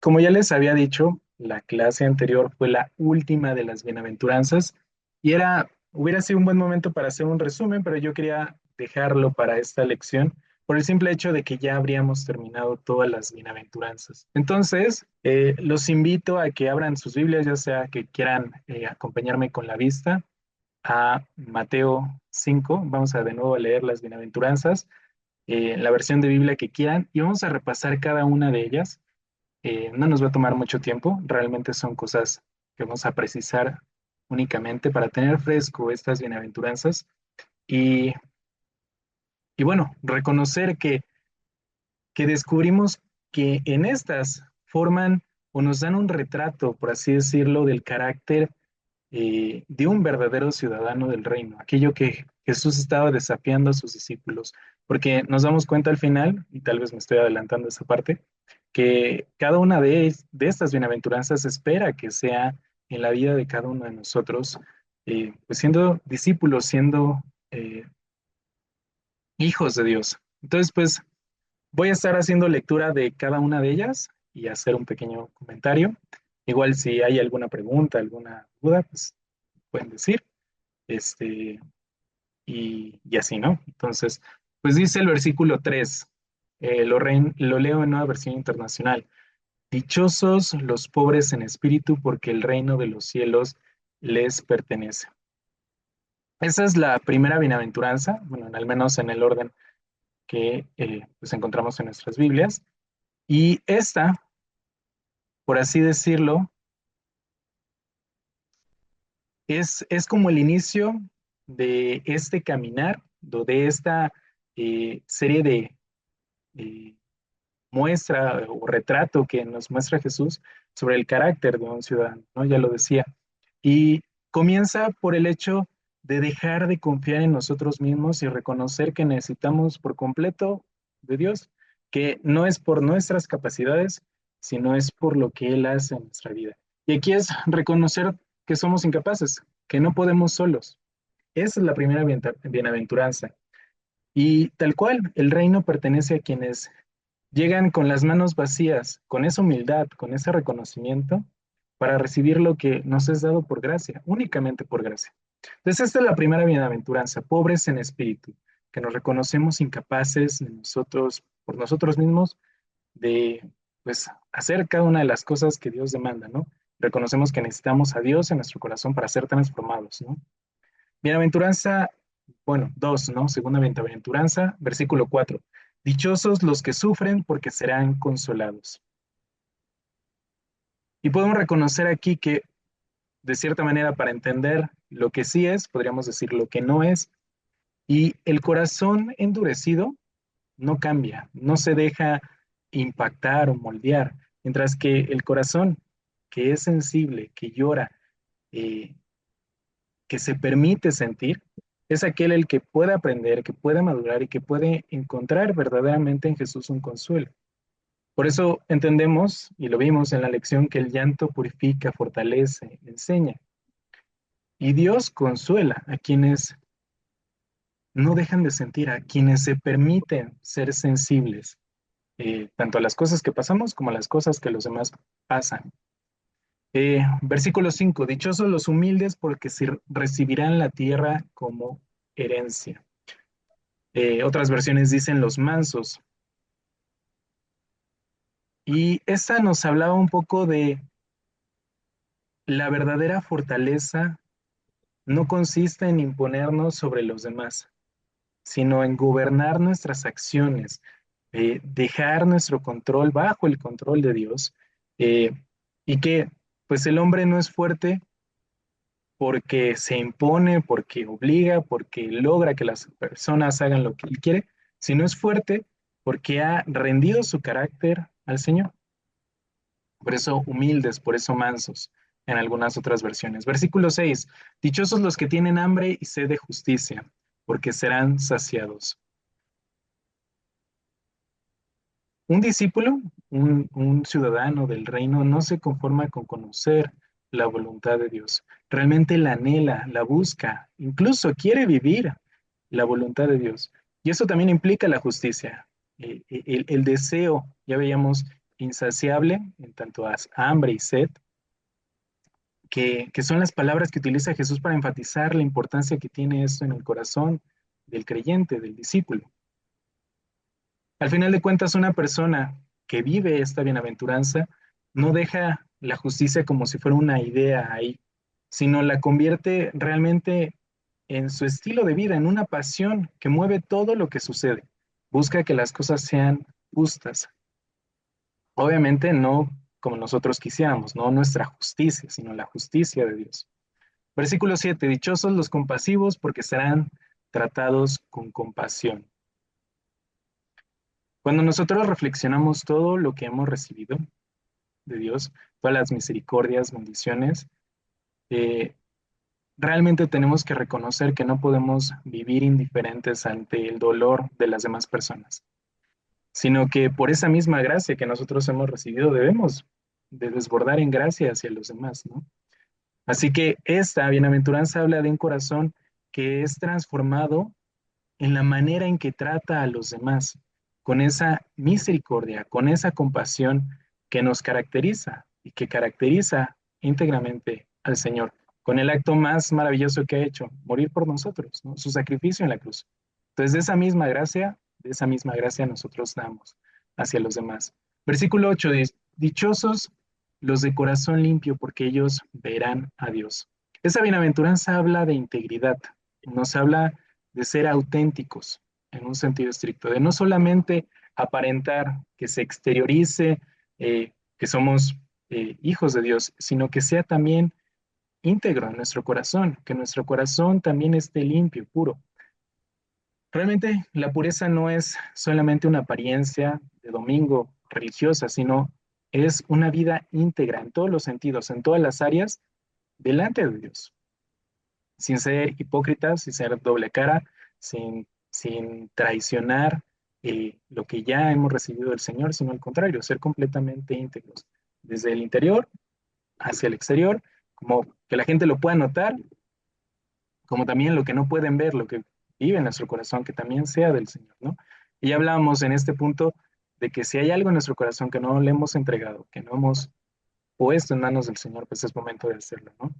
Como ya les había dicho, la clase anterior fue la última de las bienaventuranzas y hubiera sido un buen momento para hacer un resumen, pero yo quería dejarlo para esta lección por el simple hecho de que ya habríamos terminado todas las bienaventuranzas. Entonces, los invito a que abran sus Biblias, ya sea que quieran acompañarme con la vista a Mateo 5. Vamos a de nuevo a leer las bienaventuranzas en la versión de Biblia que quieran y vamos a repasar cada una de ellas. No nos va a tomar mucho tiempo, realmente son cosas que vamos a precisar únicamente para tener fresco estas bienaventuranzas y, y bueno, reconocer que descubrimos que en estas forman o nos dan un retrato, por así decirlo, del carácter de un verdadero ciudadano del reino, aquello que Jesús estaba desafiando a sus discípulos, porque nos damos cuenta al final, y tal vez me estoy adelantando esa parte, que cada una de estas bienaventuranzas espera que sea en la vida de cada uno de nosotros, pues siendo discípulos, siendo eh, hijos de Dios. Entonces, pues voy a estar haciendo lectura de cada una de ellas y hacer un pequeño comentario. Igual si hay alguna pregunta, alguna duda, pues pueden decir. Este, y así, ¿no? Entonces, pues dice el versículo 3, lo leo en una versión internacional. Dichosos los pobres en espíritu, porque el reino de los cielos les pertenece. Esa es la primera bienaventuranza, bueno, al menos en el orden que pues encontramos en nuestras Biblias. Y esta, por así decirlo, es como el inicio de este caminar, de esta serie de eh, muestra o retrato que nos muestra Jesús sobre el carácter de un ciudadano, ¿no? Ya lo decía. Y comienza por el hecho de dejar de confiar en nosotros mismos y reconocer que necesitamos por completo de Dios, que no es por nuestras capacidades, sino es por lo que Él hace en nuestra vida. Y aquí es reconocer que somos incapaces, que no podemos solos. Esa es la primera bienaventuranza. Y tal cual, el reino pertenece a quienes llegan con las manos vacías, con esa humildad, con ese reconocimiento, para recibir lo que nos es dado por gracia, únicamente por gracia. Entonces, esta es la primera bienaventuranza, pobres en espíritu, que nos reconocemos incapaces de nosotros, por nosotros mismos, de pues hacer cada una de las cosas que Dios demanda, ¿no? Reconocemos que necesitamos a Dios en nuestro corazón para ser transformados, ¿no? Bienaventuranza, bueno, dos, ¿no? Segunda bienaventuranza, versículo 4. Dichosos los que sufren porque serán consolados. Y podemos reconocer aquí que, de cierta manera, para entender lo que sí es, podríamos decir lo que no es. Y el corazón endurecido no cambia, no se deja impactar o moldear, mientras que el corazón que es sensible, que llora, eh, que se permite sentir, es aquel el que puede aprender, que puede madurar y que puede encontrar verdaderamente en Jesús un consuelo. Por eso entendemos, y lo vimos en la lección, que el llanto purifica, fortalece, enseña. Y Dios consuela a quienes no dejan de sentir, a quienes se permiten ser sensibles, tanto a las cosas que pasamos como a las cosas que los demás pasan. Versículo 5, dichosos los humildes porque recibirán la tierra como herencia. Otras versiones dicen los mansos. Y esta nos hablaba un poco de la verdadera fortaleza no consiste en imponernos sobre los demás, sino en gobernar nuestras acciones, dejar nuestro control bajo el control de Dios, eh, y que pues el hombre no es fuerte porque se impone, porque obliga, porque logra que las personas hagan lo que él quiere, sino es fuerte porque ha rendido su carácter al Señor. Por eso humildes, por eso mansos, en algunas otras versiones. Versículo 6, dichosos los que tienen hambre y sed de justicia, porque serán saciados. Un discípulo, un ciudadano del reino, no se conforma con conocer la voluntad de Dios. Realmente la anhela, la busca, incluso quiere vivir la voluntad de Dios. Y eso también implica la justicia, el deseo, ya veíamos insaciable en tanto a hambre y sed, que son las palabras que utiliza Jesús para enfatizar la importancia que tiene esto en el corazón del creyente, del discípulo. Al final de cuentas, una persona que vive esta bienaventuranza no deja la justicia como si fuera una idea ahí, sino la convierte realmente en su estilo de vida, en una pasión que mueve todo lo que sucede. Busca que las cosas sean justas. Obviamente no como nosotros quisiéramos, no nuestra justicia, sino la justicia de Dios. Versículo 7. Dichosos los compasivos porque serán tratados con compasión. Cuando nosotros reflexionamos todo lo que hemos recibido de Dios, todas las misericordias, bendiciones, eh, realmente tenemos que reconocer que no podemos vivir indiferentes ante el dolor de las demás personas, sino que por esa misma gracia que nosotros hemos recibido debemos de desbordar en gracia hacia los demás, ¿no? Así que esta bienaventuranza habla de un corazón que es transformado en la manera en que trata a los demás, con esa misericordia, con esa compasión que nos caracteriza y que caracteriza íntegramente al Señor, con el acto más maravilloso que ha hecho, morir por nosotros, ¿no? Su sacrificio en la cruz. Entonces, de esa misma gracia nosotros damos hacia los demás. Versículo 8 dice, dichosos los de corazón limpio, porque ellos verán a Dios. Esa bienaventuranza habla de integridad, nos habla de ser auténticos en un sentido estricto, de no solamente aparentar, que se exteriorice, que somos hijos de Dios, sino que sea también íntegro en nuestro corazón, que nuestro corazón también esté limpio, puro. Realmente la pureza no es solamente una apariencia de domingo religiosa, sino es una vida íntegra en todos los sentidos, en todas las áreas, delante de Dios, sin ser hipócritas, sin ser doble cara, sin traicionar lo que ya hemos recibido del Señor, sino al contrario, ser completamente íntegros, desde el interior hacia el exterior, como que la gente lo pueda notar, como también lo que no pueden ver, lo que vive en nuestro corazón, que también sea del Señor, ¿no? Y ya hablábamos en este punto de que si hay algo en nuestro corazón que no le hemos entregado, que no hemos puesto en manos del Señor, pues es momento de hacerlo, ¿no?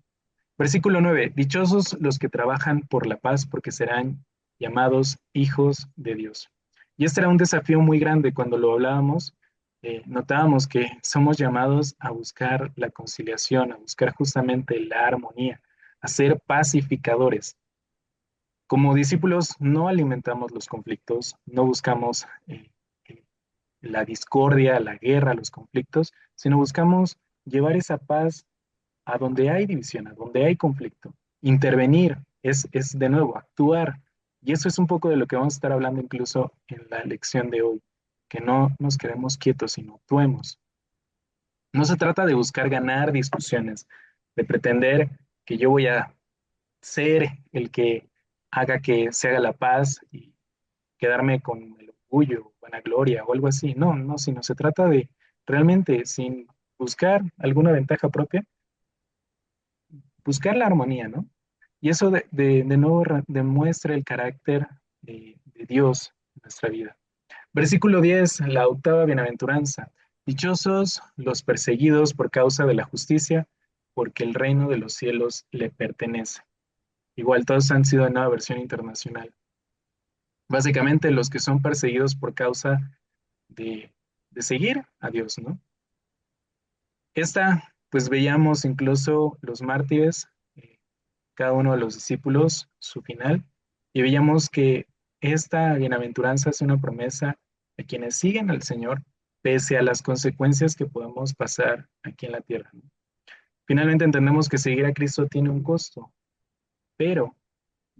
Versículo 9. Dichosos los que trabajan por la paz, porque serán llamados hijos de Dios. Y este era un desafío muy grande cuando lo hablábamos. Notábamos que somos llamados a buscar la conciliación, a buscar justamente la armonía, a ser pacificadores. Como discípulos no alimentamos los conflictos, no buscamos eh, la discordia, la guerra, los conflictos, sino buscamos llevar esa paz a donde hay división, a donde hay conflicto. Intervenir es de nuevo actuar. Y eso es un poco de lo que vamos a estar hablando incluso en la lección de hoy, que no nos quedemos quietos, sino actuemos. No se trata de buscar ganar discusiones, de pretender que yo voy a ser el que haga que se haga la paz y quedarme con el orgullo, vanagloria o algo así. No, no, sino se trata de realmente sin buscar alguna ventaja propia, buscar la armonía, ¿no? Y eso de nuevo demuestra el carácter de Dios en nuestra vida. Versículo 10, la octava bienaventuranza. Dichosos los perseguidos por causa de la justicia, porque el reino de los cielos le pertenece. Igual todos han sido en una versión internacional. Básicamente los que son perseguidos por causa de seguir a Dios, ¿no? Esta, pues veíamos incluso los mártires, cada uno de los discípulos, su final, y veíamos que esta bienaventuranza es una promesa a quienes siguen al Señor, pese a las consecuencias que podemos pasar aquí en la tierra, ¿no? Finalmente entendemos que seguir a Cristo tiene un costo, pero,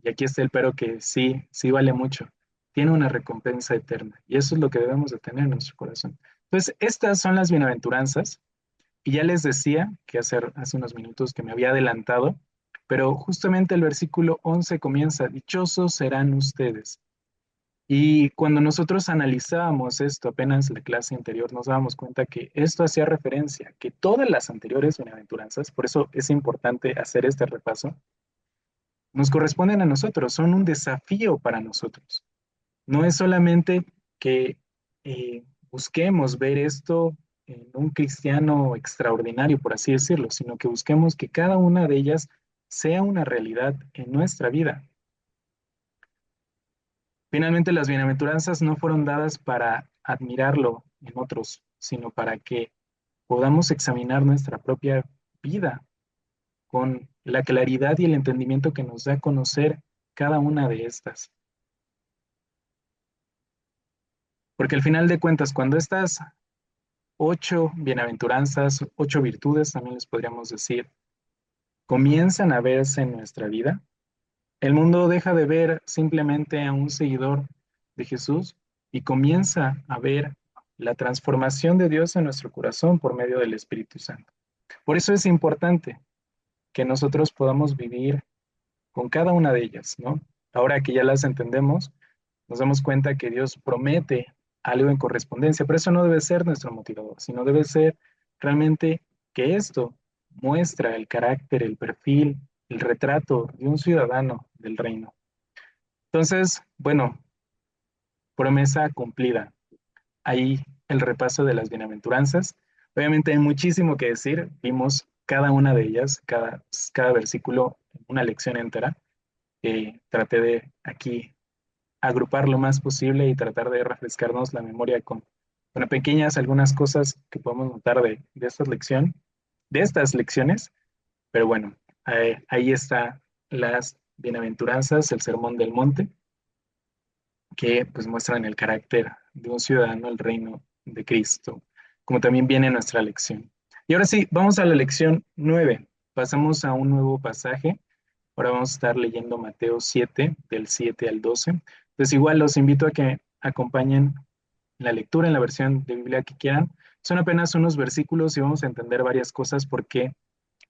y aquí está el pero que sí, sí vale mucho, tiene una recompensa eterna, y eso es lo que debemos de tener en nuestro corazón. Entonces, estas son las bienaventuranzas. Y ya les decía que hace unos minutos que me había adelantado, pero justamente el versículo 11 comienza, dichosos serán ustedes. Y cuando nosotros analizábamos esto apenas en la clase anterior, nos dábamos cuenta que esto hacía referencia, que todas las anteriores bienaventuranzas, por eso es importante hacer este repaso, nos corresponden a nosotros, son un desafío para nosotros. No es solamente que busquemos ver esto en un cristiano extraordinario, por así decirlo, sino que busquemos que cada una de ellas sea una realidad en nuestra vida. Finalmente, las bienaventuranzas no fueron dadas para admirarlo en otros, sino para que podamos examinar nuestra propia vida con la claridad y el entendimiento que nos da conocer cada una de estas. Porque al final de cuentas, cuando estas 8 bienaventuranzas, 8 virtudes, también les podríamos decir, comienzan a verse en nuestra vida, el mundo deja de ver simplemente a un seguidor de Jesús y comienza a ver la transformación de Dios en nuestro corazón por medio del Espíritu Santo. Por eso es importante que nosotros podamos vivir con cada una de ellas, ¿no? Ahora que ya las entendemos, nos damos cuenta que Dios promete algo en correspondencia, pero eso no debe ser nuestro motivador, sino debe ser realmente que esto muestra el carácter, el perfil, el retrato de un ciudadano del reino. Entonces, bueno, promesa cumplida. Ahí el repaso de las bienaventuranzas. Obviamente hay muchísimo que decir, vimos cada una de ellas, cada versículo, una lección entera. Traté de aquí agrupar lo más posible y tratar de refrescarnos la memoria con, bueno, pequeñas algunas cosas que podemos notar de esta lección, de estas lecciones, pero bueno, ahí está las bienaventuranzas, el sermón del monte, que pues muestran el carácter de un ciudadano del reino de Cristo, como también viene nuestra lección. Y ahora sí, vamos a la lección 9. Pasamos a un nuevo pasaje. Ahora vamos a estar leyendo Mateo 7, del 7 al 12. Entonces igual los invito a que acompañen la lectura en la versión de Biblia que quieran. Son apenas unos versículos y vamos a entender varias cosas porque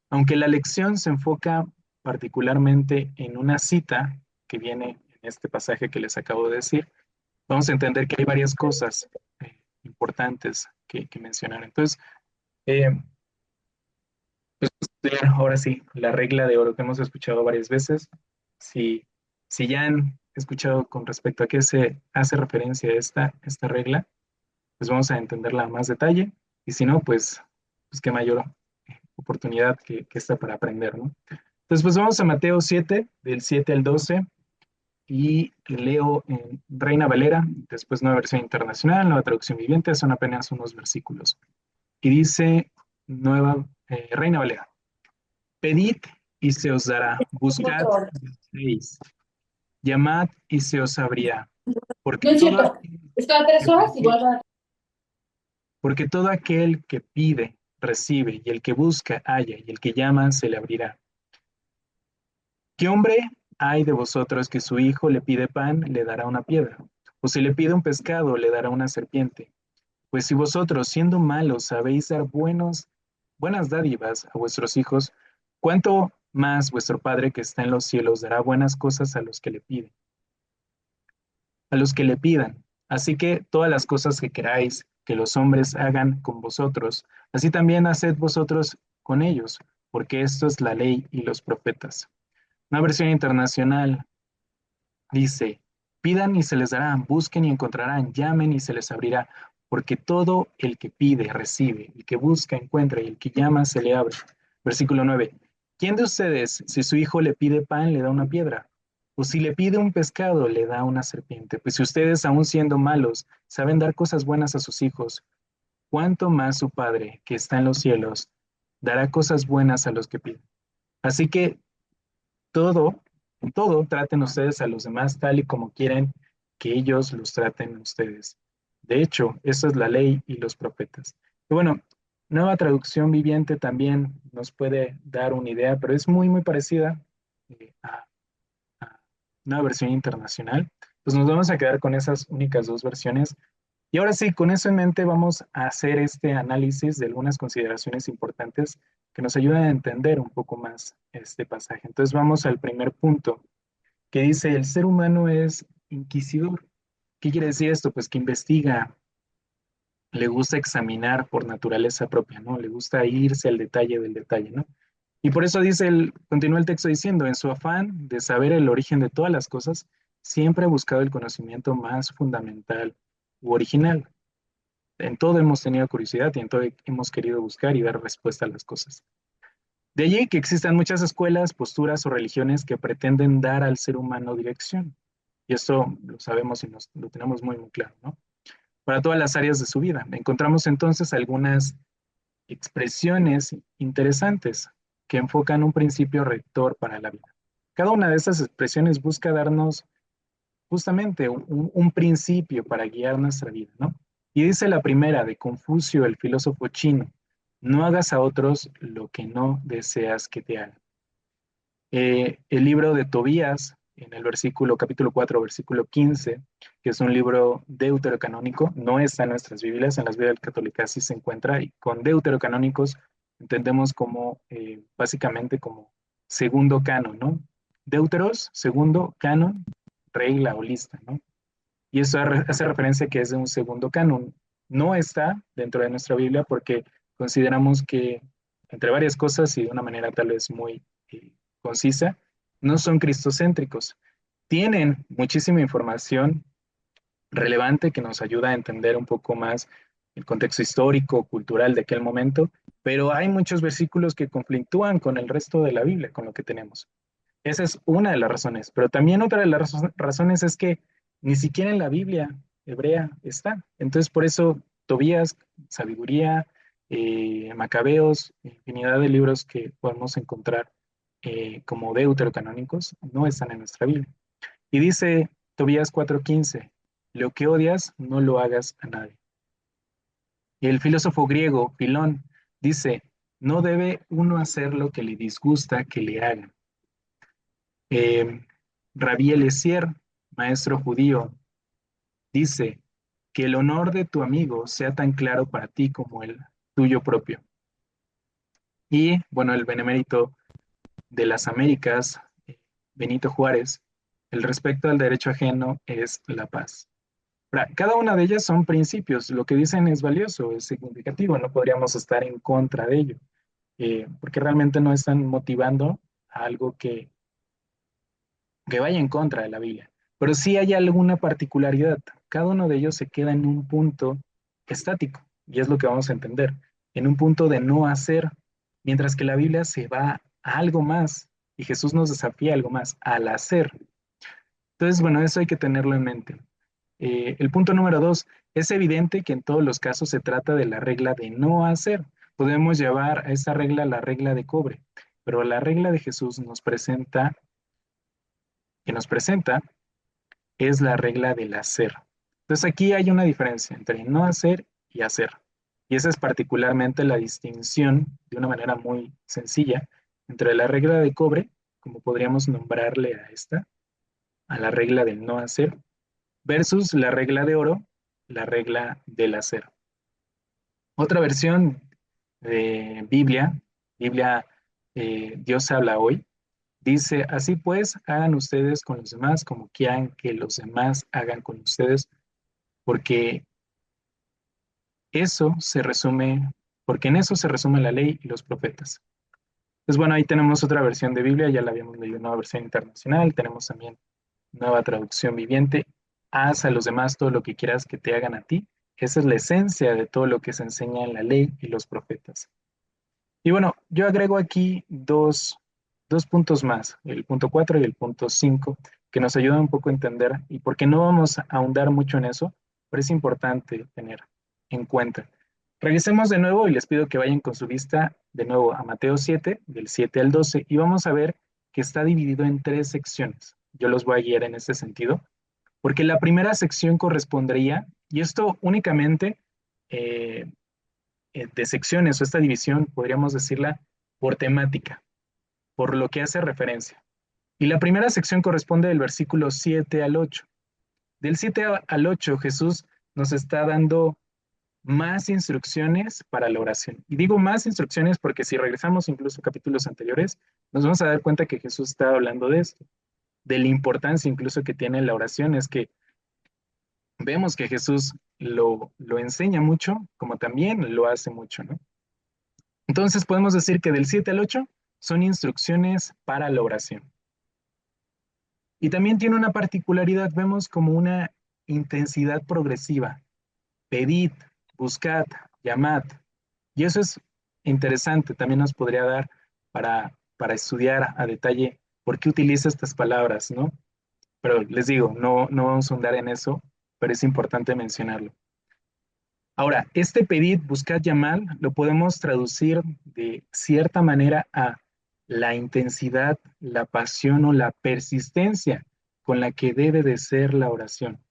aunque la lección se enfoca particularmente en una cita que viene en este pasaje que les acabo de decir, vamos a entender que hay varias cosas importantes que mencionar. Entonces, eh, ahora sí, la regla de oro que hemos escuchado varias veces. Si, si ya han escuchado con respecto a qué se hace referencia a esta regla, pues vamos a entenderla a más detalle. Y si no, pues qué mayor oportunidad que esta para aprender, ¿no? Entonces, pues vamos a Mateo 7, del 7 al 12, y leo en Reina Valera, después nueva versión internacional, nueva traducción viviente, son apenas unos versículos. Y dice nueva Reina Valera. Pedid y se os dará, buscad y hallaréis, llamad y se os abrirá, porque No es todo cierto. aquel Es cada tres que horas pide, igual va. porque todo aquel que pide, recibe, y el que busca, halla, y el que llama, se le abrirá. ¿Qué hombre hay de vosotros que su hijo le pide pan, le dará una piedra? O si le pide un pescado, le dará una serpiente. Pues si vosotros, siendo malos, sabéis dar buenas dádivas a vuestros hijos, ¿cuánto más vuestro Padre que está en los cielos dará buenas cosas a los que le piden? A los que le pidan. Así que todas las cosas que queráis que los hombres hagan con vosotros, así también haced vosotros con ellos, porque esto es la ley y los profetas. Una versión internacional dice, pidan y se les dará, busquen y encontrarán, llamen y se les abrirá, porque todo el que pide recibe, el que busca encuentra y el que llama se le abre. Versículo 9. ¿Quién de ustedes, si su hijo le pide pan, le da una piedra? O si le pide un pescado, le da una serpiente. Pues si ustedes, aun siendo malos, saben dar cosas buenas a sus hijos, ¿cuánto más su Padre, que está en los cielos, dará cosas buenas a los que piden? Así que todo, en todo, traten ustedes a los demás tal y como quieren que ellos los traten a ustedes. De hecho, eso es la ley y los profetas. Y bueno, nueva traducción viviente también nos puede dar una idea, pero es muy, muy parecida a una versión internacional. Pues nos vamos a quedar con esas únicas dos versiones. Y ahora sí, con eso en mente vamos a hacer este análisis de algunas consideraciones importantes que nos ayudan a entender un poco más este pasaje. Entonces vamos al primer punto, que dice, el ser humano es inquisidor. ¿Qué quiere decir esto? Pues que investiga, le gusta examinar por naturaleza propia, ¿no? Le gusta irse al detalle del detalle, ¿no? Y por eso continúa el texto diciendo, en su afán de saber el origen de todas las cosas, siempre ha buscado el conocimiento más fundamental u original. En todo hemos tenido curiosidad y en todo hemos querido buscar y dar respuesta a las cosas. De allí que existan muchas escuelas, posturas o religiones que pretenden dar al ser humano dirección. Y esto lo sabemos y lo tenemos muy, muy claro, ¿no? Para todas las áreas de su vida. Encontramos entonces algunas expresiones interesantes que enfocan un principio rector para la vida. Cada una de estas expresiones busca darnos justamente un principio para guiar nuestra vida, ¿no? Y dice la primera de Confucio, el filósofo chino, no hagas a otros lo que no deseas que te hagan. El libro de Tobías, en el capítulo 4, versículo 15, que es un libro deuterocanónico, no está en nuestras Biblias, en las Biblias católicas sí se encuentra, y con deuterocanónicos entendemos como, básicamente como segundo canon, ¿no? Deuteros, segundo, canon, regla o lista, ¿no? Y eso hace referencia que es de un segundo canon. No está dentro de nuestra Biblia porque consideramos que, entre varias cosas y de una manera tal vez muy concisa, no son cristocéntricos. Tienen muchísima información relevante que nos ayuda a entender un poco más el contexto histórico, cultural de aquel momento, pero hay muchos versículos que conflictúan con el resto de la Biblia, con lo que tenemos. Esa es una de las razones, pero también otra de las razones es que ni siquiera en la Biblia hebrea está. Entonces, por eso Tobías, Sabiduría, Macabeos, infinidad de libros que podemos encontrar como deuterocanónicos no están en nuestra Biblia. Y dice Tobías 4:15, lo que odias no lo hagas a nadie. Y el filósofo griego Filón dice, no debe uno hacer lo que le disgusta que le hagan. Rabí Eliezer, maestro judío, dice que el honor de tu amigo sea tan claro para ti como el tuyo propio. Y bueno, el benemérito de las Américas, Benito Juárez, el respeto al derecho ajeno es la paz. Cada una de ellas son principios, lo que dicen es valioso, es significativo, no podríamos estar en contra de ello, porque realmente no están motivando a algo que vaya en contra de la Biblia. Pero sí hay alguna particularidad. Cada uno de ellos se queda en un punto estático, y es lo que vamos a entender, en un punto de no hacer, mientras que la Biblia se va a algo más, y Jesús nos desafía a algo más, al hacer. Entonces, bueno, eso hay que tenerlo en mente. El punto número 2, es evidente que en todos los casos se trata de la regla de no hacer. Podemos llevar a esa regla la regla de cobre, pero la regla de Jesús que nos presenta es la regla del hacer. Entonces aquí hay una diferencia entre no hacer y hacer. Y esa es particularmente la distinción, de una manera muy sencilla, entre la regla de cobre, como podríamos nombrarle a esta, a la regla del no hacer, versus la regla de oro, la regla del hacer. Otra versión de Biblia, Dios habla hoy, dice, así pues, hagan ustedes con los demás como quieran que los demás hagan con ustedes, porque eso se resume, porque en eso se resume la ley y los profetas. Pues bueno, ahí tenemos otra versión de Biblia, ya la habíamos leído, una versión internacional, tenemos también nueva traducción viviente, haz a los demás todo lo que quieras que te hagan a ti. Esa es la esencia de todo lo que se enseña en la ley y los profetas. Y bueno, yo agrego aquí dos puntos más, el punto 4 y el punto 5, que nos ayudan un poco a entender y porque no vamos a ahondar mucho en eso, pero es importante tener en cuenta. Regresemos de nuevo y les pido que vayan con su vista de nuevo a Mateo 7, del 7 al 12, y vamos a ver que está dividido en tres secciones. Yo los voy a guiar en este sentido, porque la primera sección correspondería, y esto únicamente eh, de secciones o esta división, podríamos decirla por temática, por lo que hace referencia. Y la primera sección corresponde del versículo 7 al 8. Del 7 al 8 Jesús nos está dando más instrucciones para la oración. Y digo más instrucciones porque si regresamos incluso a capítulos anteriores, nos vamos a dar cuenta que Jesús está hablando de esto, de la importancia incluso que tiene la oración. Es que vemos que Jesús lo enseña mucho, como también lo hace mucho, ¿no? Entonces podemos decir que del 7 al 8 son instrucciones para la oración. Y también tiene una particularidad, vemos como una intensidad progresiva. Pedid, buscad, llamad. Y eso es interesante, también nos podría dar para estudiar a detalle por qué utiliza estas palabras, ¿no? Pero les digo, no vamos a ahondar en eso, pero es importante mencionarlo. Ahora, este pedid, buscad, llamad, lo podemos traducir de cierta manera a la intensidad, la pasión o la persistencia con la que debe de ser la oración.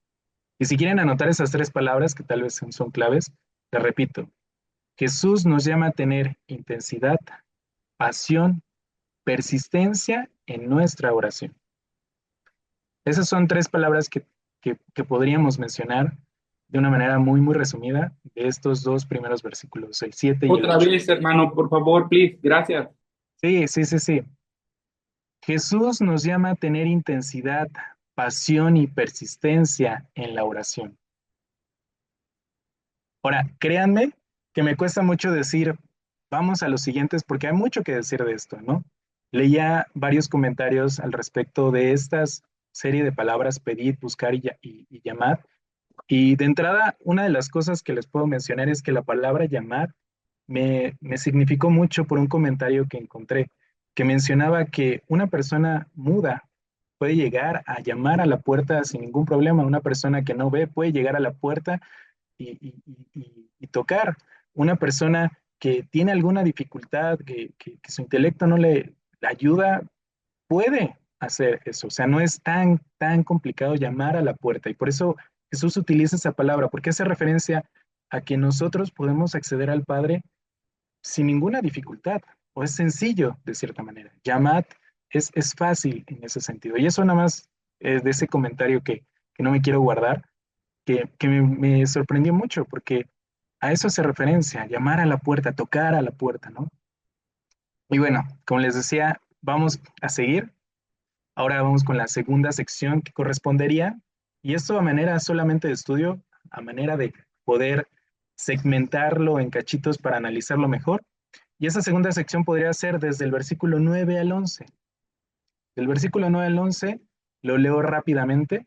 Y si quieren anotar esas tres palabras, que tal vez son claves, les repito, Jesús nos llama a tener intensidad, pasión, persistencia en nuestra oración. Esas son tres palabras que podríamos mencionar de una manera muy resumida de estos dos primeros versículos, el 7 y el Otra 8. vez, hermano, por favor, please. Gracias. Sí. Jesús nos llama a tener intensidad, pasión y persistencia en la oración. Ahora, créanme que me cuesta mucho decir, vamos a los siguientes, porque hay mucho que decir de esto, ¿no? Leía varios comentarios al respecto de estas serie de palabras, pedir, buscar y llamar. Y de entrada, una de las cosas que les puedo mencionar es que la palabra llamar me significó mucho por un comentario que encontré, que mencionaba que una persona muda puede llegar a llamar a la puerta sin ningún problema. Una persona que no ve puede llegar a la puerta y tocar. Una persona que tiene alguna dificultad, que su intelecto no le ayuda, puede hacer eso. O sea, no es tan complicado llamar a la puerta. Y por eso Jesús utiliza esa palabra, porque hace referencia a que nosotros podemos acceder al Padre sin ninguna dificultad, o es sencillo de cierta manera. Llamad es fácil en ese sentido. Y eso nada más es de ese comentario que no me quiero guardar, que me sorprendió mucho, porque a eso hace referencia, llamar a la puerta, tocar a la puerta, ¿no? Y bueno, como les decía, vamos a seguir. Ahora vamos con la segunda sección que correspondería, y esto a manera solamente de estudio, a manera de poder segmentarlo en cachitos para analizarlo mejor. Y esa segunda sección podría ser desde el versículo 9 al 11. Del versículo 9 al 11 lo leo rápidamente.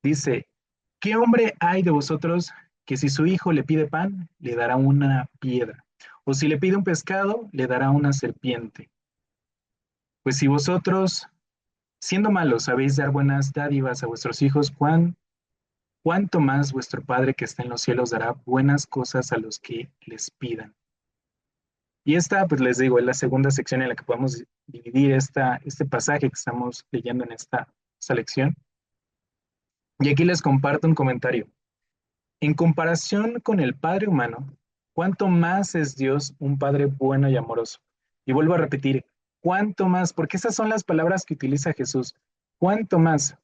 Dice, ¿qué hombre hay de vosotros que si su hijo le pide pan, le dará una piedra? O si le pide un pescado, le dará una serpiente. Pues si vosotros, siendo malos, sabéis dar buenas dádivas a vuestros hijos, ¿cuánto más vuestro Padre que está en los cielos dará buenas cosas a los que les pidan? Y esta, pues les digo, es la segunda sección en la que podemos dividir este pasaje que estamos leyendo en esta lección. Y aquí les comparto un comentario. En comparación con el Padre humano, ¿cuánto más es Dios un Padre bueno y amoroso? Y vuelvo a repetir, ¿cuánto más? Porque esas son las palabras que utiliza Jesús. ¿Cuánto más?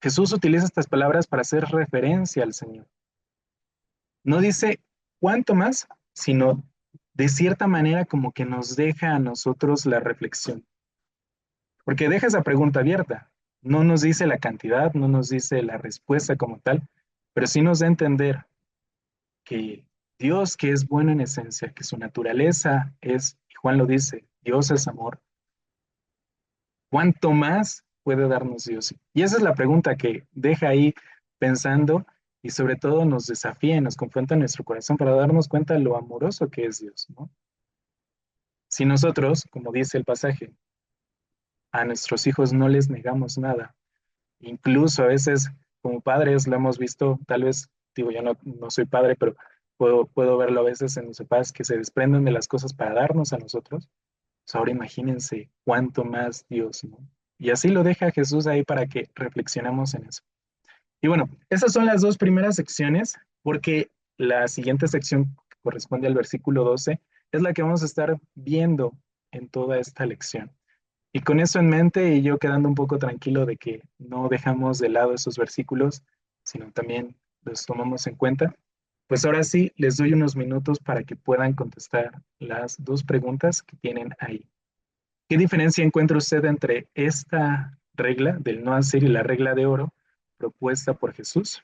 Jesús utiliza estas palabras para hacer referencia al Señor. No dice cuánto más, sino de cierta manera como que nos deja a nosotros la reflexión. Porque deja esa pregunta abierta. No nos dice la cantidad, no nos dice la respuesta como tal, pero sí nos da a entender que Dios, que es bueno en esencia, que su naturaleza es, y Juan lo dice, Dios es amor, ¿cuánto más puede darnos Dios? Y esa es la pregunta que deja ahí pensando y sobre todo nos desafía y nos confronta en nuestro corazón para darnos cuenta de lo amoroso que es Dios, ¿no? Si nosotros, como dice el pasaje, a nuestros hijos no les negamos nada, incluso a veces como padres lo hemos visto, tal vez, digo, yo no soy padre, pero puedo verlo a veces en los papás que se desprenden de las cosas para darnos a nosotros. Pues ahora imagínense cuánto más Dios, ¿no? Y así lo deja Jesús ahí para que reflexionemos en eso. Y bueno, esas son las dos primeras secciones, porque la siguiente sección que corresponde al versículo 12 es la que vamos a estar viendo en toda esta lección. Y con eso en mente y yo quedando un poco tranquilo de que no dejamos de lado esos versículos, sino también los tomamos en cuenta, pues ahora sí les doy unos minutos para que puedan contestar las dos preguntas que tienen ahí. ¿Qué diferencia encuentra usted entre esta regla del no hacer y la regla de oro propuesta por Jesús?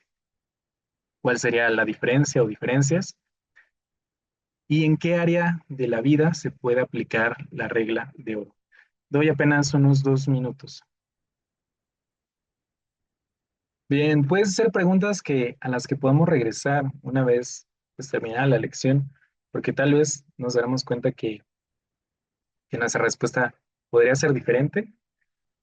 ¿Cuál sería la diferencia o diferencias? ¿Y en qué área de la vida se puede aplicar la regla de oro? Doy apenas unos 2 minutos. Bien, pueden ser preguntas a las que podamos regresar una vez pues, terminada la lección, porque tal vez nos daremos cuenta que nuestra respuesta podría ser diferente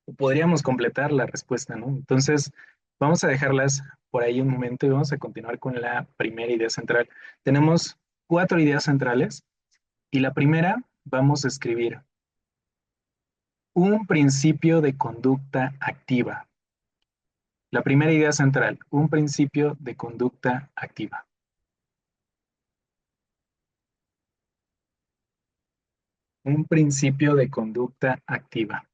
o podríamos completar la respuesta, ¿no? Entonces, vamos a dejarlas por ahí un momento y vamos a continuar con la primera idea central. Tenemos cuatro ideas centrales y la primera vamos a escribir un principio de conducta activa. La primera idea central, un principio de conducta activa. Un principio de conducta activa.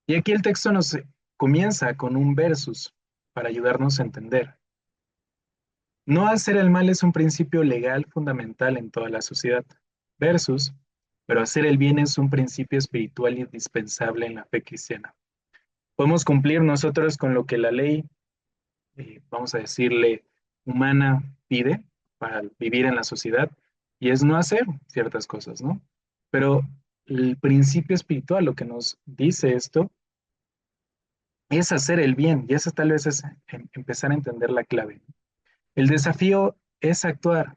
Y aquí el texto nos comienza con un versus para ayudarnos a entender. No hacer el mal es un principio legal fundamental en toda la sociedad. Versus, pero hacer el bien es un principio espiritual indispensable en la fe cristiana. Podemos cumplir nosotros con lo que la ley, vamos a decirle, humana pide para vivir en la sociedad, y es no hacer ciertas cosas, ¿no? Pero el principio espiritual, lo que nos dice esto, es hacer el bien, y eso tal vez es empezar a entender la clave. El desafío es actuar.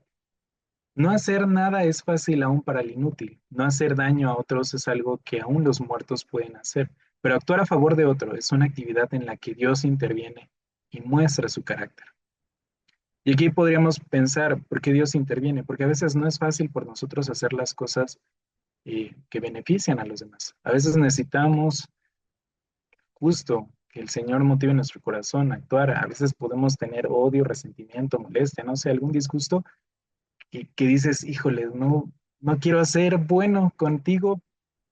No hacer nada es fácil aún para el inútil. No hacer daño a otros es algo que aún los muertos pueden hacer. Pero actuar a favor de otro es una actividad en la que Dios interviene y muestra su carácter. Y aquí podríamos pensar, ¿por qué Dios interviene? Porque a veces no es fácil por nosotros hacer las cosas que benefician a los demás. A veces necesitamos justo que el Señor motive nuestro corazón a actuar. A veces podemos tener odio, resentimiento, molestia, no sé, algún disgusto que dices, híjole, no, no quiero ser bueno contigo,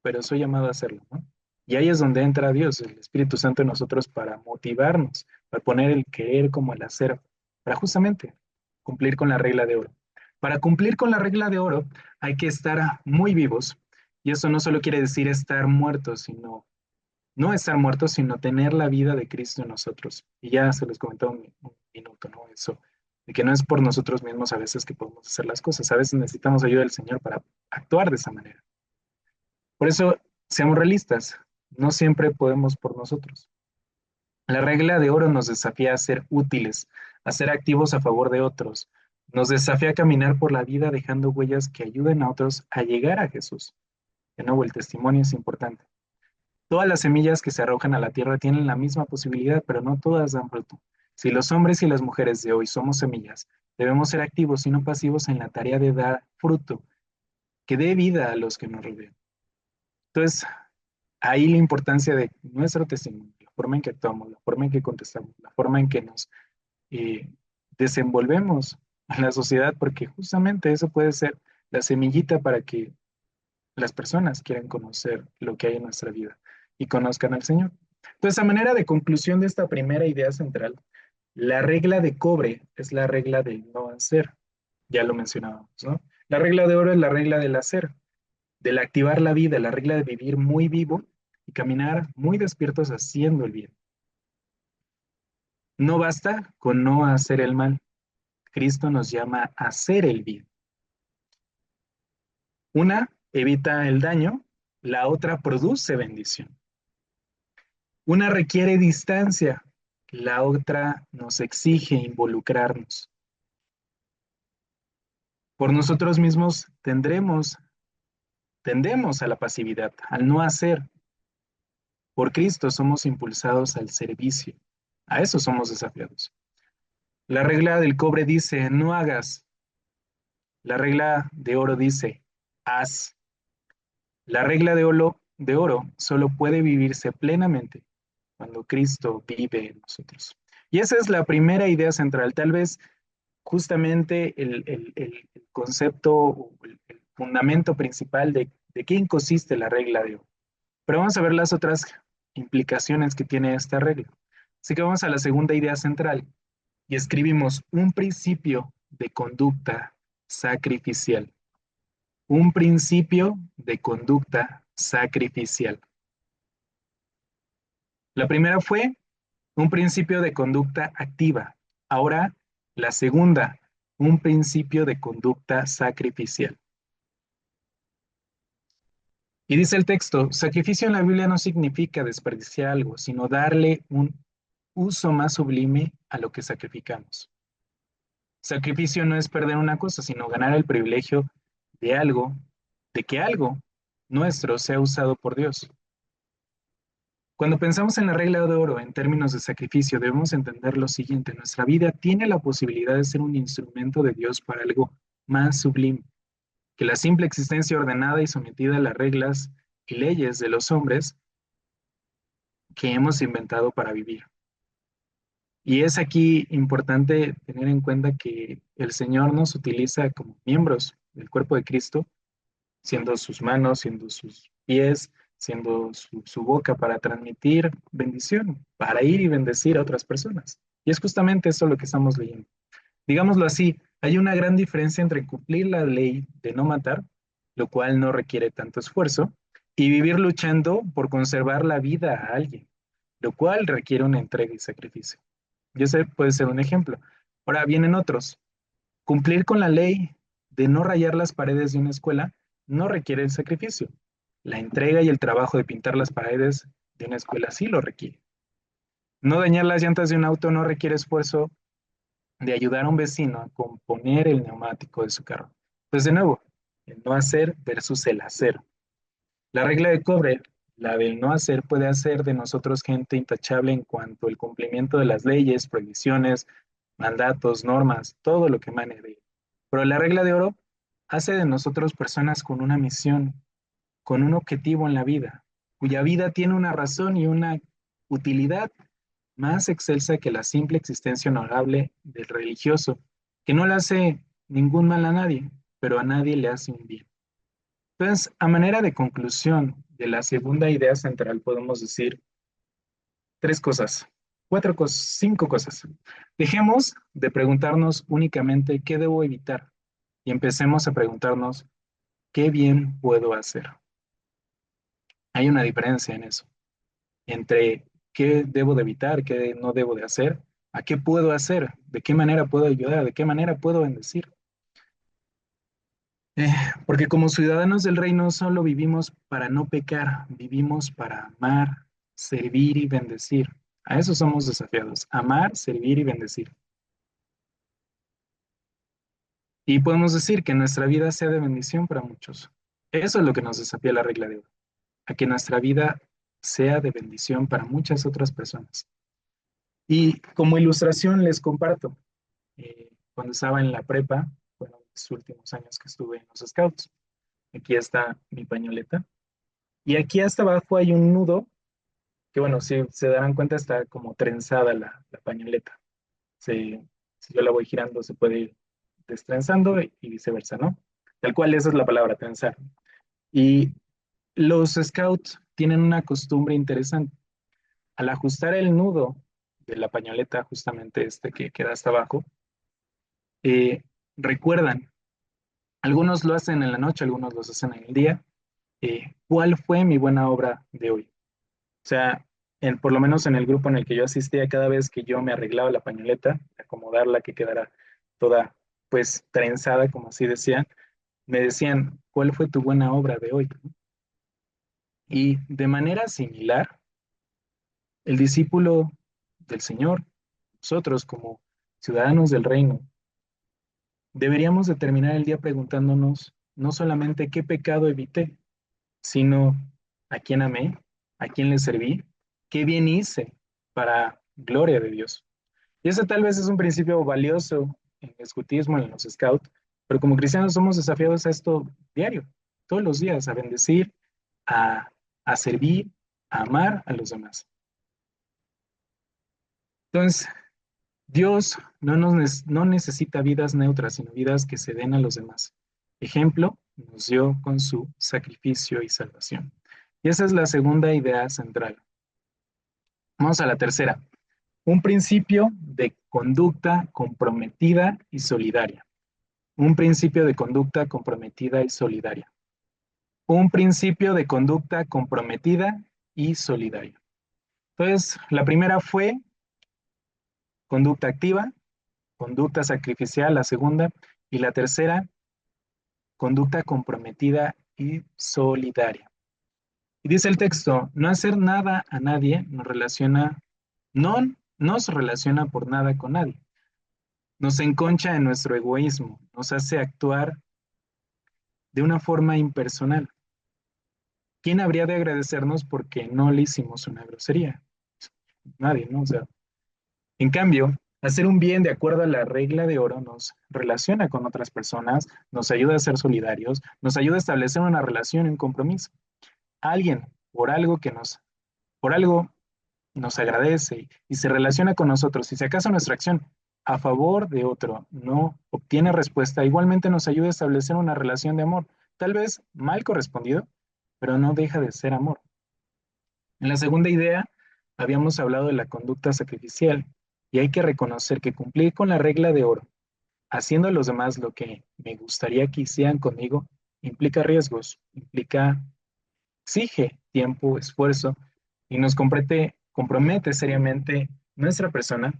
pero soy llamado a hacerlo, ¿no? Y ahí es donde entra Dios, el Espíritu Santo en nosotros para motivarnos, para poner el querer como el hacer, para justamente cumplir con la regla de oro. Para cumplir con la regla de oro hay que estar muy vivos, y eso no solo quiere decir estar muertos, sino no estar muertos, sino tener la vida de Cristo en nosotros. Y ya se los comentaba un minuto, ¿no? Eso, de que no es por nosotros mismos a veces que podemos hacer las cosas, a veces necesitamos ayuda del Señor para actuar de esa manera. Por eso, seamos realistas, no siempre podemos por nosotros. La regla de oro nos desafía a ser útiles, a ser activos a favor de otros, nos desafía a caminar por la vida dejando huellas que ayuden a otros a llegar a Jesús. De nuevo, el testimonio es importante. Todas las semillas que se arrojan a la tierra tienen la misma posibilidad, pero no todas dan fruto. Si los hombres y las mujeres de hoy somos semillas, debemos ser activos y no pasivos en la tarea de dar fruto, que dé vida a los que nos rodean. Entonces, ahí la importancia de nuestro testimonio, la forma en que actuamos, la forma en que contestamos, la forma en que nos eh, desenvolvemos en la sociedad, porque justamente eso puede ser la semillita para que las personas quieran conocer lo que hay en nuestra vida y conozcan al Señor. Entonces, a manera de conclusión de esta primera idea central, la regla de cobre es la regla del no hacer. Ya lo mencionábamos, ¿no? La regla de oro es la regla del hacer, del activar la vida, la regla de vivir muy vivo y caminar muy despiertos haciendo el bien. No basta con no hacer el mal. Cristo nos llama a hacer el bien. Una evita el daño, la otra produce bendición. Una requiere distancia, la otra nos exige involucrarnos. Por nosotros mismos tendemos a la pasividad, al no hacer. Por Cristo somos impulsados al servicio. A eso somos desafiados. La regla del cobre dice, no hagas. La regla de oro dice, haz. La regla de oro solo puede vivirse plenamente cuando Cristo vive en nosotros. Y esa es la primera idea central. Tal vez justamente el concepto, el fundamento principal de qué consiste la regla de oro. Pero vamos a ver las otras implicaciones que tiene esta regla. Así que vamos a la segunda idea central y escribimos un principio de conducta sacrificial. Un principio de conducta sacrificial. La primera fue un principio de conducta activa. Ahora, la segunda, un principio de conducta sacrificial. Y dice el texto, sacrificio en la Biblia no significa desperdiciar algo, sino darle un uso más sublime a lo que sacrificamos. Sacrificio no es perder una cosa, sino ganar el privilegio de algo, de que algo nuestro sea usado por Dios. Cuando pensamos en la regla de oro en términos de sacrificio, debemos entender lo siguiente: nuestra vida tiene la posibilidad de ser un instrumento de Dios para algo más sublime que la simple existencia ordenada y sometida a las reglas y leyes de los hombres que hemos inventado para vivir. Y es aquí importante tener en cuenta que el Señor nos utiliza como miembros del cuerpo de Cristo, siendo sus manos, siendo sus pies, siendo su boca para transmitir bendición, para ir y bendecir a otras personas. Y es justamente eso lo que estamos leyendo. Digámoslo así, hay una gran diferencia entre cumplir la ley de no matar, lo cual no requiere tanto esfuerzo, y vivir luchando por conservar la vida a alguien, lo cual requiere una entrega y sacrificio. Y ese puede ser un ejemplo. Ahora vienen otros. Cumplir con la ley de no rayar las paredes de una escuela no requiere el sacrificio. La entrega y el trabajo de pintar las paredes de una escuela sí lo requiere. No dañar las llantas de un auto no requiere esfuerzo de ayudar a un vecino a componer el neumático de su carro. Pues de nuevo, el no hacer versus el hacer. La regla de cobre, la del no hacer, puede hacer de nosotros gente intachable en cuanto al cumplimiento de las leyes, prohibiciones, mandatos, normas, todo lo que emane de él. Pero la regla de oro hace de nosotros personas con una misión, con un objetivo en la vida, cuya vida tiene una razón y una utilidad más excelsa que la simple existencia honorable del religioso, que no le hace ningún mal a nadie, pero a nadie le hace un bien. Entonces, a manera de conclusión de la segunda idea central, podemos decir tres cosas, cuatro cosas, cinco cosas. Dejemos de preguntarnos únicamente qué debo evitar y empecemos a preguntarnos qué bien puedo hacer. Hay una diferencia en eso, entre qué debo de evitar, qué no debo de hacer, a qué puedo hacer, de qué manera puedo ayudar, de qué manera puedo bendecir. Eh, Porque como ciudadanos del reino solo vivimos para no pecar, vivimos para amar, servir y bendecir. A eso somos desafiados, amar, servir y bendecir. Y podemos decir que nuestra vida sea de bendición para muchos. Eso es lo que nos desafía la regla de oro, a que nuestra vida sea de bendición para muchas otras personas. Y como ilustración les comparto, cuando estaba en la prepa, fueron los últimos años que estuve en los Scouts. Aquí está mi pañoleta. Y aquí hasta abajo hay un nudo que, bueno, si se darán cuenta, está como trenzada la pañoleta. Se, si yo la voy girando, se puede ir destrenzando y viceversa, ¿no? Tal cual, esa es la palabra, trenzar. Y los scouts tienen una costumbre interesante. Al ajustar el nudo de la pañoleta, justamente este que queda hasta abajo, eh, recuerdan, algunos lo hacen en la noche, algunos lo hacen en el día, ¿cuál fue mi buena obra de hoy? O sea, por lo menos en el grupo en el que yo asistía, cada vez que yo me arreglaba la pañoleta, acomodarla que quedara toda, pues, trenzada, como así decían, me decían, ¿cuál fue tu buena obra de hoy? Y de manera similar, el discípulo del Señor, nosotros como ciudadanos del reino, deberíamos de terminar el día preguntándonos no solamente qué pecado evité, sino a quién amé, a quién le serví, qué bien hice para gloria de Dios. Y ese tal vez es un principio valioso en el escutismo, en los scouts, pero como cristianos somos desafiados a esto diario, todos los días, a bendecir, a, a servir, a amar a los demás. Entonces, Dios no necesita vidas neutras, sino vidas que se den a los demás. Ejemplo, nos dio con su sacrificio y salvación. Y esa es la segunda idea central. Vamos a la tercera. Un principio de conducta comprometida y solidaria. Un principio de conducta comprometida y solidaria. Un principio de conducta comprometida y solidaria. Entonces, la primera fue conducta activa, conducta sacrificial, la segunda, y la tercera, conducta comprometida y solidaria. Y dice el texto, no hacer nada a nadie no nos relaciona por nada con nadie. Nos enconcha en nuestro egoísmo, nos hace actuar de una forma impersonal. ¿Quién habría de agradecernos porque no le hicimos una grosería? Nadie, ¿no? O sea, en cambio, hacer un bien de acuerdo a la regla de oro nos relaciona con otras personas, nos ayuda a ser solidarios, nos ayuda a establecer una relación y un compromiso. Alguien, por algo nos agradece y se relaciona con nosotros, y si acaso nuestra acción a favor de otro no obtiene respuesta, igualmente nos ayuda a establecer una relación de amor, tal vez mal correspondido, pero no deja de ser amor. En la segunda idea, habíamos hablado de la conducta sacrificial, y hay que reconocer que cumplir con la regla de oro, haciendo a los demás lo que me gustaría que hicieran conmigo, implica riesgos, exige tiempo, esfuerzo, y nos compromete seriamente nuestra persona,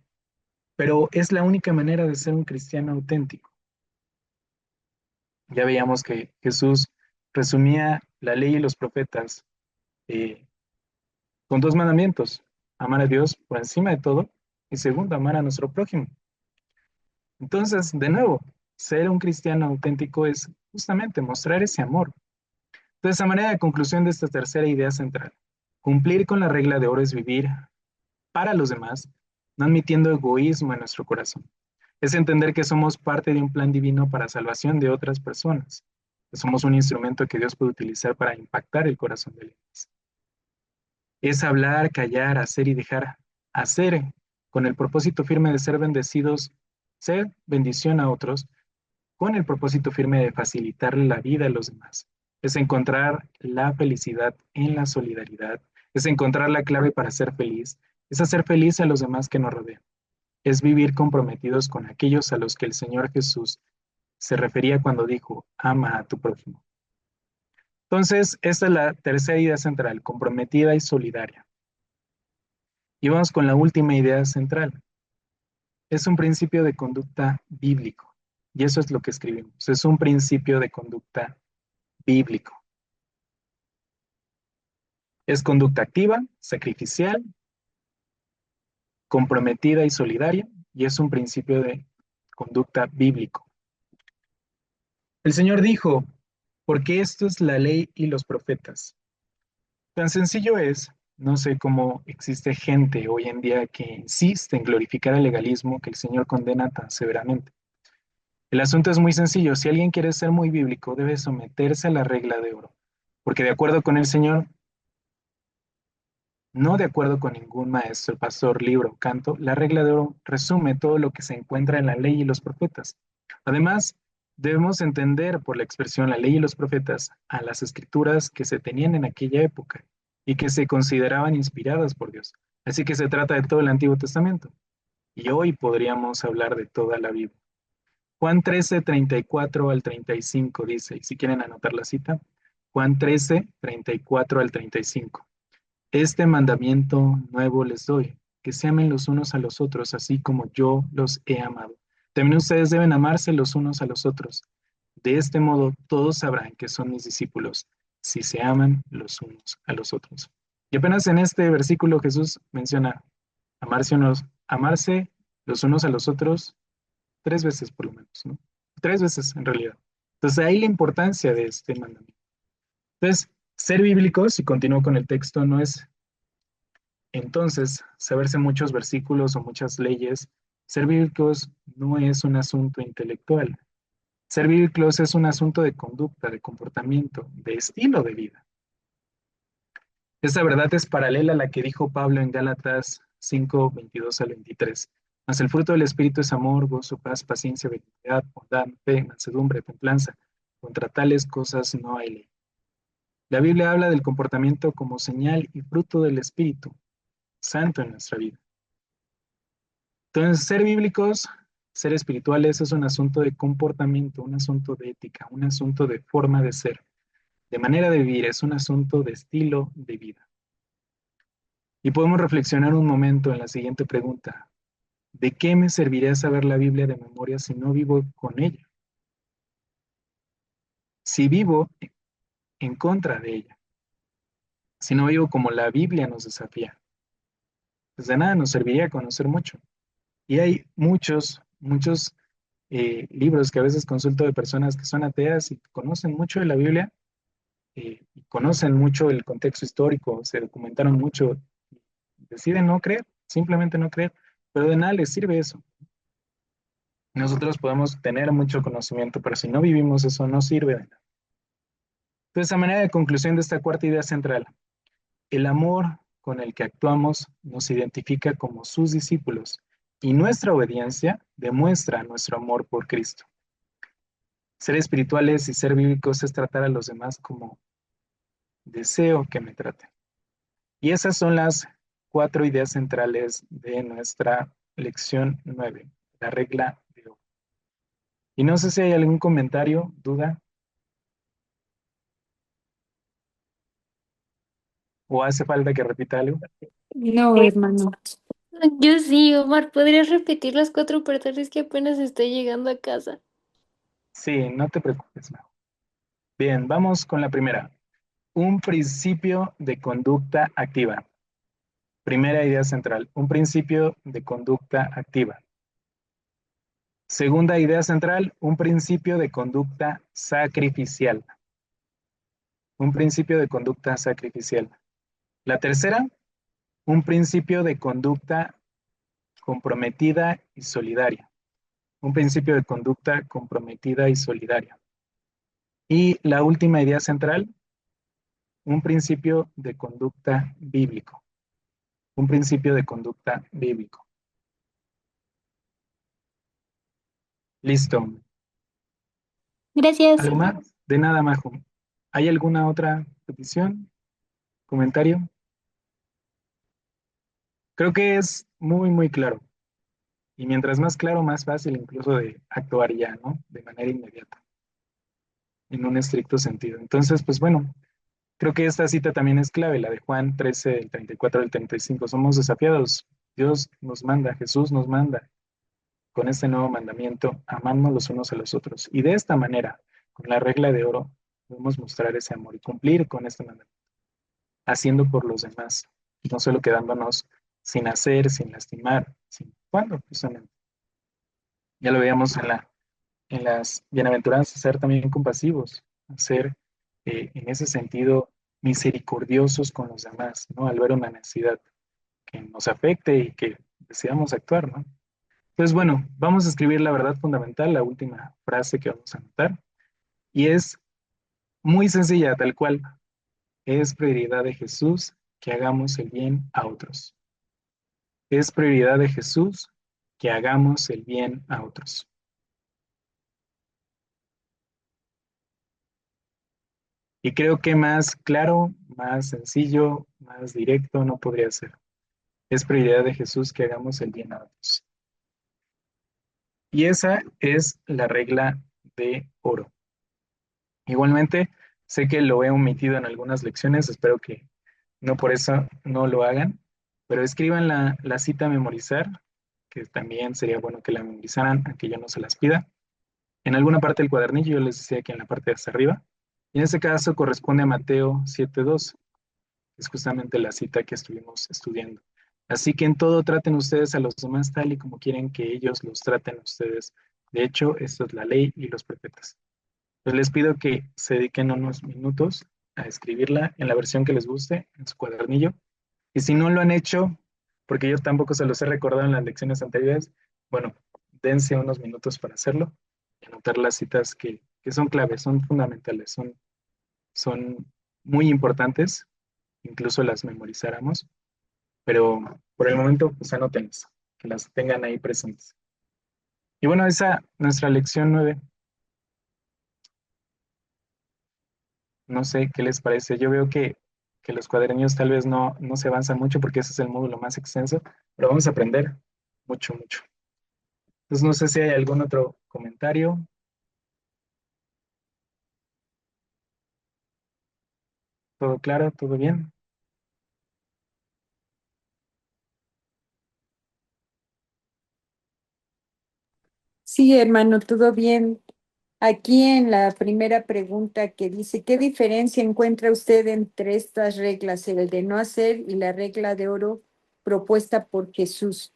pero es la única manera de ser un cristiano auténtico. Ya veíamos que Jesús resumía la ley y los profetas eh, con dos mandamientos: amar a Dios por encima de todo y segundo, amar a nuestro prójimo. Entonces, de nuevo, ser un cristiano auténtico es justamente mostrar ese amor. Entonces, a manera de conclusión de esta tercera idea central, cumplir con la regla de oro es vivir para los demás, no admitiendo egoísmo en nuestro corazón. Es entender que somos parte de un plan divino para salvación de otras personas, que somos un instrumento que Dios puede utilizar para impactar el corazón de los demás. Es hablar, callar, hacer y dejar hacer con el propósito firme de ser bendecidos, ser bendición a otros, con el propósito firme de facilitarle la vida a los demás. Es encontrar la felicidad en la solidaridad, es encontrar la clave para ser feliz, es hacer feliz a los demás que nos rodean, es vivir comprometidos con aquellos a los que el Señor Jesús se refería cuando dijo, ama a tu prójimo. Entonces, esta es la tercera idea central, comprometida y solidaria. Y vamos con la última idea central. Es un principio de conducta bíblico. Y eso es lo que escribimos. Es un principio de conducta bíblico. Es conducta activa, sacrificial, comprometida y solidaria. Y es un principio de conducta bíblico. El Señor dijo, porque esto es la ley y los profetas. Tan sencillo es, no sé cómo existe gente hoy en día que insiste en glorificar el legalismo que el Señor condena tan severamente. El asunto es muy sencillo, si alguien quiere ser muy bíblico, debe someterse a la regla de oro, porque de acuerdo con el Señor, no de acuerdo con ningún maestro, pastor, libro o canto, la regla de oro resume todo lo que se encuentra en la ley y los profetas. Además, debemos entender por la expresión la ley y los profetas a las escrituras que se tenían en aquella época y que se consideraban inspiradas por Dios. Así que se trata de todo el Antiguo Testamento. Y hoy podríamos hablar de toda la Biblia. Juan 13, 34 al 35 dice, y si quieren anotar la cita, Juan 13, 34 al 35. Este mandamiento nuevo les doy, que se amen los unos a los otros, así como yo los he amado. También ustedes deben amarse los unos a los otros. De este modo, todos sabrán que son mis discípulos, si se aman los unos a los otros. Y apenas en este versículo Jesús menciona amarse los unos a los otros tres veces por lo menos, ¿no? Tres veces en realidad. Entonces, ahí la importancia de este mandamiento. Entonces, ser bíblicos, si continúo con el texto, no es entonces saberse muchos versículos o muchas leyes. Ser bíblicos no es un asunto intelectual. Ser bíblicos es un asunto de conducta, de comportamiento, de estilo de vida. Esta verdad es paralela a la que dijo Pablo en Gálatas 5, 22 al 23. Mas el fruto del Espíritu es amor, gozo, paz, paciencia, benignidad, bondad, fe, mansedumbre, templanza. Contra tales cosas no hay ley. La Biblia habla del comportamiento como señal y fruto del Espíritu Santo en nuestra vida. Entonces, ser bíblicos, ser espirituales es un asunto de comportamiento, un asunto de ética, un asunto de forma de ser, de manera de vivir, es un asunto de estilo de vida. Y podemos reflexionar un momento en la siguiente pregunta. ¿De qué me serviría saber la Biblia de memoria si no vivo con ella? Si vivo en contra de ella. si no vivo como la Biblia nos desafía, pues de nada nos serviría conocer mucho. Y hay muchos libros que a veces consulto de personas que son ateas y conocen mucho de la Biblia, y conocen mucho el contexto histórico, se documentaron mucho, deciden no creer, simplemente no creer, pero de nada les sirve eso. Nosotros podemos tener mucho conocimiento, pero si no vivimos eso, no sirve de nada. Entonces, a manera de conclusión de esta cuarta idea central, el amor con el que actuamos nos identifica como sus discípulos y nuestra obediencia demuestra nuestro amor por Cristo. Ser espirituales y ser bíblicos es tratar a los demás como deseo que me traten. Y esas son las cuatro ideas centrales de nuestra lección 9, la regla de oro. Y no sé si hay algún comentario, duda, o hace falta que repita algo. No, hermano. Yo sí, Omar, ¿podrías repetir las cuatro partes que apenas estoy llegando a casa? Sí, no te preocupes, Mau. Bien, vamos con la primera. Un principio de conducta activa. Primera idea central, un principio de conducta activa. Segunda idea central, un principio de conducta sacrificial. Un principio de conducta sacrificial. La tercera, un principio de conducta comprometida y solidaria. Un principio de conducta comprometida y solidaria. Y la última idea central, un principio de conducta bíblico. Un principio de conducta bíblico. Listo. Gracias. ¿Algo más? De nada, Majo. ¿Hay alguna otra petición? ¿Comentario? Creo que es muy claro. Y mientras más claro, más fácil incluso de actuar ya, ¿no? De manera inmediata, en un estricto sentido. Entonces, pues bueno, creo que esta cita también es clave, la de Juan 13, el 34 al 35. Somos desafiados. Dios nos manda, Jesús nos manda con este nuevo mandamiento, amarnos los unos a los otros. Y de esta manera, con la regla de oro, podemos mostrar ese amor y cumplir con este mandamiento, haciendo por los demás, y no solo quedándonos sin hacer, sin lastimar, sin cuando, justamente. Ya lo veíamos en las bienaventuranzas, ser también compasivos, ser en ese sentido misericordiosos con los demás, ¿no? Al ver una necesidad que nos afecte y que deseamos actuar, ¿no? Entonces, bueno, vamos a escribir la verdad fundamental, la última frase que vamos a anotar, y es muy sencilla, tal cual. Es prioridad de Jesús que hagamos el bien a otros. Es prioridad de Jesús que hagamos el bien a otros. Y creo que más claro, más sencillo, más directo no podría ser. Es prioridad de Jesús que hagamos el bien a otros. Y esa es la regla de oro. Igualmente, sé que lo he omitido en algunas lecciones, espero que no por eso no lo hagan, pero escriban la cita a memorizar, que también sería bueno que la memorizaran, aunque yo no se las pida. En alguna parte del cuadernillo, yo les decía que en la parte de hasta arriba, y en este caso corresponde a Mateo 7:2, que es justamente la cita que estuvimos estudiando. Así que en todo traten ustedes a los demás tal y como quieren que ellos los traten a ustedes. De hecho, esto es la ley y los profetas. Pues les pido que se dediquen unos minutos a escribirla en la versión que les guste, en su cuadernillo. Y si no lo han hecho, porque yo tampoco se los he recordado en las lecciones anteriores, bueno, dense unos minutos para hacerlo y anotar las citas que son claves, son fundamentales, son muy importantes, incluso las memorizáramos, pero por el momento, pues anótenlas, que las tengan ahí presentes. Y bueno, esa nuestra lección 9. No sé qué les parece. Yo veo que los cuadernillos tal vez no se avanzan mucho porque ese es el módulo más extenso, pero vamos a aprender mucho. Entonces no sé si hay algún otro comentario. ¿Todo claro? ¿Todo bien? Sí, hermano, todo bien. Aquí en la primera pregunta que dice, ¿qué diferencia encuentra usted entre estas reglas, el de no hacer y la regla de oro propuesta por Jesús?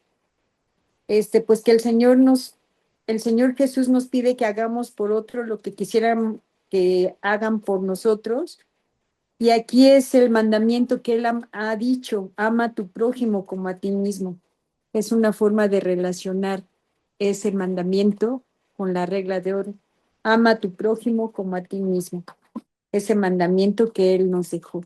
Pues que el Señor Jesús nos pide que hagamos por otro lo que quisieran que hagan por nosotros. Y aquí es el mandamiento que Él ha dicho, ama a tu prójimo como a ti mismo. Es una forma de relacionar ese mandamiento con la regla de oro. Ama a tu prójimo como a ti mismo. Ese mandamiento que Él nos dejó.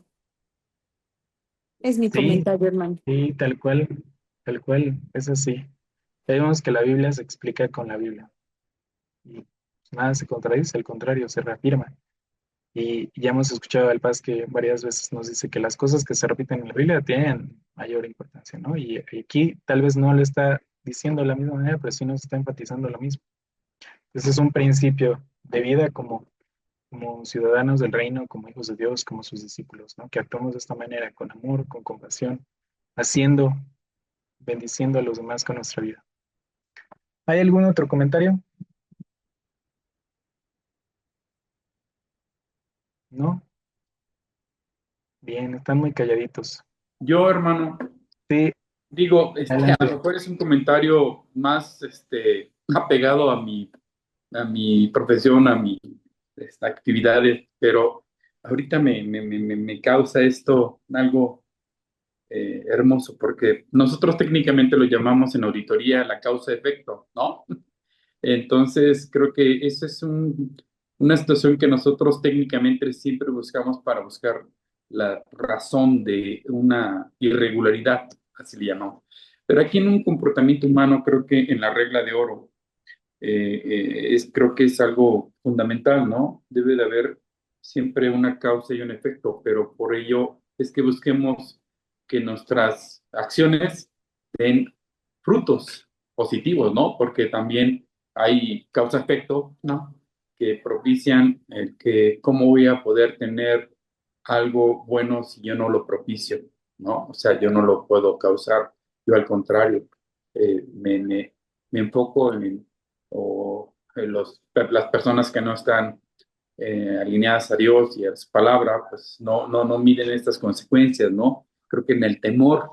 Es mi Sí, comentario, hermano. sí, tal cual, es así. Ya vemos que la Biblia se explica con la Biblia y nada se contradice, al contrario, se reafirma. Y ya hemos escuchado al Paz que varias veces nos dice que las cosas que se repiten en la Biblia tienen mayor importancia, ¿no? Y aquí tal vez no lo está diciendo de la misma manera, pero sí nos está enfatizando lo mismo. Entonces es un principio de vida como ciudadanos del reino, como hijos de Dios, como sus discípulos, ¿no? Que actuamos de esta manera, con amor, con compasión, haciendo, bendiciendo a los demás con nuestra vida. ¿Hay algún otro comentario? ¿No? Bien, están muy calladitos. Yo, hermano, Sí, digo, a lo adelante. mejor es un comentario más apegado a mi profesión, a mi actividades, pero ahorita me causa esto algo hermoso, porque nosotros técnicamente lo llamamos en auditoría la causa-efecto, ¿no? Entonces, creo que eso es una situación que nosotros técnicamente siempre buscamos para buscar la razón de una irregularidad, así le llamamos. Pero aquí en un comportamiento humano, creo que en la regla de oro, creo que es algo fundamental, ¿no? Debe de haber siempre una causa y un efecto, pero por ello es que busquemos que nuestras acciones den frutos positivos, ¿no? Porque también hay causa-efecto, ¿no? Que propician el que cómo voy a poder tener algo bueno si yo no lo propicio, ¿no? O sea, yo no lo puedo causar, yo al contrario, me enfoco en o las personas que no están alineadas a Dios y a su palabra, pues no miden estas consecuencias, ¿no? Creo que en el temor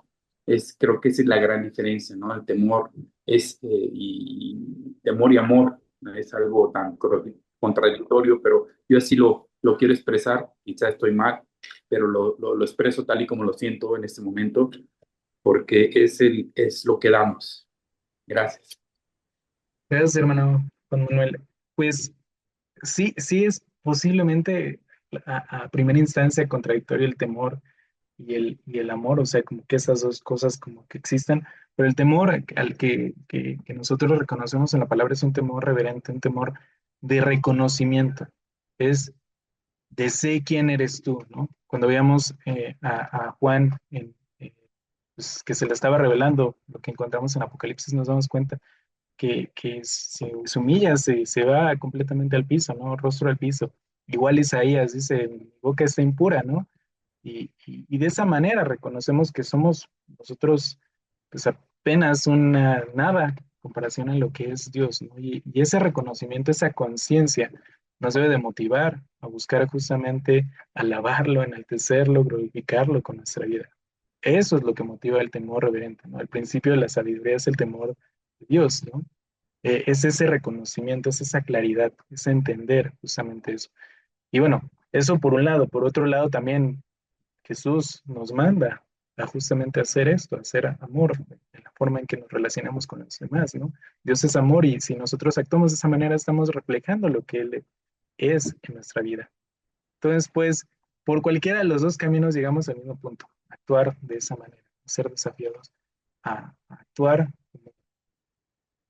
creo que esa es la gran diferencia, ¿no? El temor y temor y amor ¿no? Es algo tan contradictorio, pero yo así lo quiero expresar, quizás estoy mal, pero lo expreso tal y como lo siento en este momento, porque es lo que damos. Gracias. Gracias, hermano Juan Manuel. Pues sí, sí es posiblemente a primera instancia contradictorio el temor y el amor, o sea, como que esas dos cosas como que existan, pero el temor al que nosotros reconocemos en la palabra es un temor reverente, un temor de reconocimiento, es de sé quién eres tú, ¿no? Cuando veamos a Juan pues, que se le estaba revelando lo que encontramos en Apocalipsis, nos damos cuenta que se humilla, se va completamente al piso, ¿no? Rostro al piso. Igual Isaías dice, mi boca está impura, ¿no? Y de esa manera reconocemos que somos nosotros pues apenas una nada en comparación a lo que es Dios, ¿no? Y ese reconocimiento, esa conciencia nos debe de motivar a buscar justamente alabarlo, enaltecerlo, glorificarlo con nuestra vida. Eso es lo que motiva el temor reverente, ¿no? El principio de la sabiduría es el temor de Dios, ¿no? Es ese reconocimiento, es esa claridad, es entender justamente eso. Y bueno, eso por un lado. Por otro lado, también Jesús nos manda a justamente hacer esto, a hacer amor, en la forma en que nos relacionamos con los demás, ¿no? Dios es amor y si nosotros actuamos de esa manera, estamos reflejando lo que Él es en nuestra vida. Entonces, pues, por cualquiera de los dos caminos llegamos al mismo punto, actuar de esa manera, ser desafiados a actuar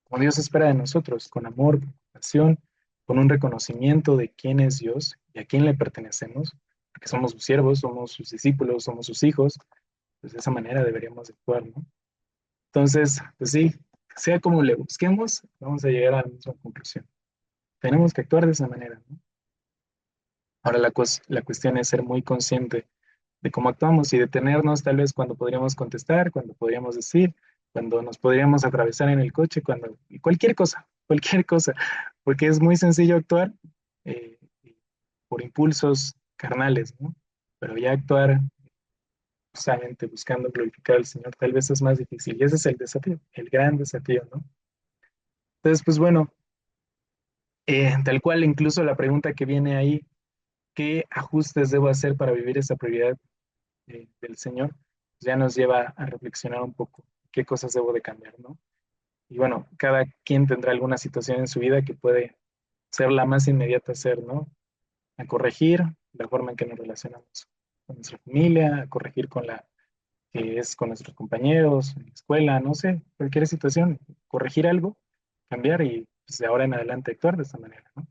como Dios espera de nosotros, con amor, con compasión, con un reconocimiento de quién es Dios y a quién le pertenecemos, porque somos sus siervos, somos sus discípulos, somos sus hijos, pues de esa manera deberíamos actuar, ¿no? Entonces, pues sí, sea como le busquemos, vamos a llegar a la misma conclusión. Tenemos que actuar de esa manera, ¿no? Ahora la cuestión es ser muy consciente de cómo actuamos y detenernos tal vez cuando podríamos contestar, cuando podríamos decir, cuando nos podríamos atravesar en el coche, cuando cualquier cosa, cualquier cosa, porque es muy sencillo actuar eh, por impulsos carnales, ¿no? Pero ya actuar justamente buscando glorificar al Señor tal vez es más difícil y ese es el desafío, el gran desafío, ¿no? Entonces, pues bueno, tal cual incluso la pregunta que viene ahí, ¿qué ajustes debo hacer para vivir esa prioridad del Señor? Pues ya nos lleva a reflexionar un poco qué cosas debo de cambiar, ¿no? Y bueno, cada quien tendrá alguna situación en su vida que puede ser la más inmediata a hacer, ¿no? A corregir la forma en que nos relacionamos con nuestra familia, a corregir con la que es con nuestros compañeros, en la escuela, no sé, cualquier situación, corregir algo, cambiar y pues, de ahora en adelante actuar de esta manera, ¿no?